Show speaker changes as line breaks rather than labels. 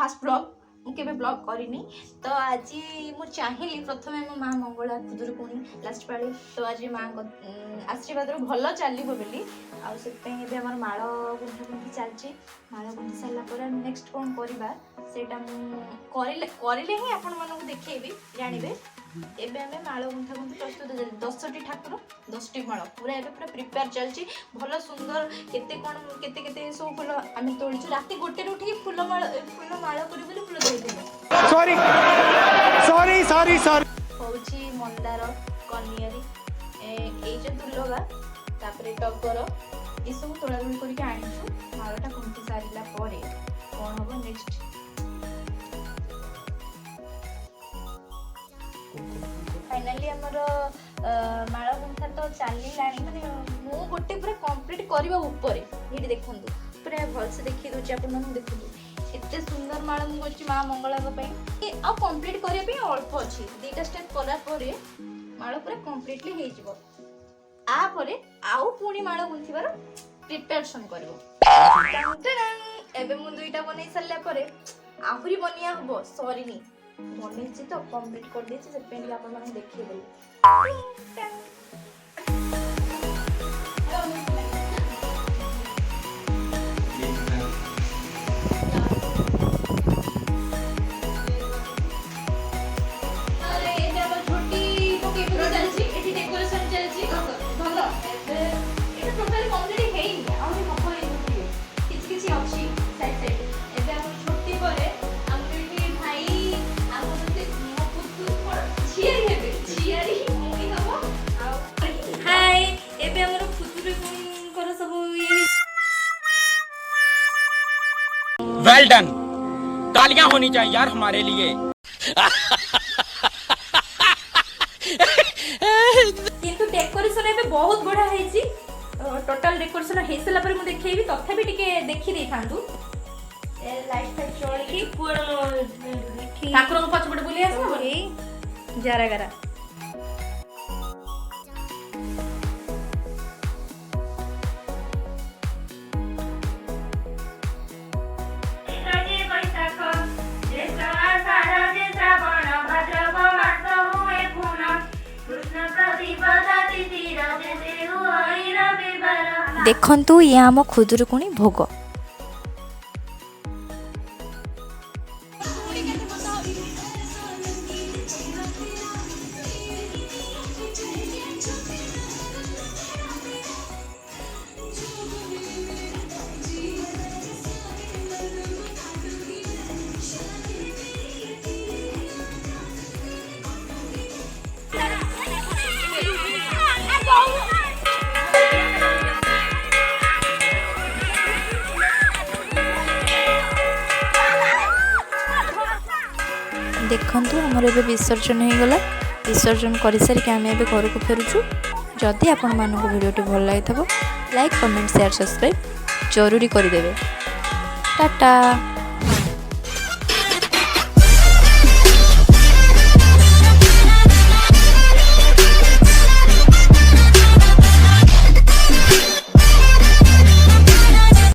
Fast blog मुझे blog करनी तो आज मुझे चाहिए प्रथम मो माँ मंगला खुदुरकुणी लास्ट पाड़ी तो आज माँ आशीर्वाद भल चलो बोली आम माड़ गुंथा गुंथी चलती माड़ गुंथी सारापर नेक्स्ट कौन करवा सेटा करे ही आपण मानक देखी जानवे एबे आमे माळ गुंथा गुंथी प्रस्तुत 10टी ठाकुर 10टी माळ पूरा एबे पूरा प्रिपेयर चलची भलो सुंदर केते कोन केते केते सो फुल आमे तोळीछु राती गोटे उठी फुल माळ करी बोली फुल देई देले सॉरी सॉरी सॉरी सॉरी होची मंदार कनियरी ए जे दुर्लभा तापरे टगर ए सब तोळा तोळी करी आनिछु माळटा गुंथी सारिला परे कोन हबो नेक्स्ट फाइनाली हमर माळ गुंथा तो चलला माने मु गोटे पूरा कंप्लीट करबा ऊपर ये देखंतु पूरा भल से देखि दोची आपन मन देखंतु एते सुंदर माळ मु गोची मां मंगला को पई आ कंप्लीट करे पे अल्प अछि दीटा स्टेप करा परे माळ पूरा कंप्लीटली हे जिवो आ परे आउ पुणी माळ गुंथिबार प्रिपरेशन करबो एबे मु दुईटा बनै सल्ला परे आहुरी बनिया हबो सॉरी मने तो कंप्लीट कर देछि से पेंट आप माने देखि देली अरे एटा बा छोटी को के पूरा चलछि एठी डेकोरेशन चलछि भलो एटा टोटली कंप्लीट हेई आ हम हबो ए किछ किछ अछि साइड साइड एबे हम छोटी परे
वेल डन तालियां होनी चाहिए यार हमारे लिए
किंतु डेकोरेशन एबे बहुत बड़ा हेछि टोटल डेकोरेशन हेसला पर मु देखैबी तथा भी टिके देखि दे थांदु ए लाइट फाइट चोली की पूर्ण ठाकुर को पछपड़ बोली आसा बोली जरा गरा देखंतु ये आम खुदुरकुणी भोग देखंतु हमर एबे विसर्जन हो गला विसर्जन कर सारिक आम एबे घर को फेरुछु जदि आपण मानको वीडियोटी भल लागिथबो लाइक कमेंट शेयर सब्सक्राइब जरूरी कर देबे टाटा।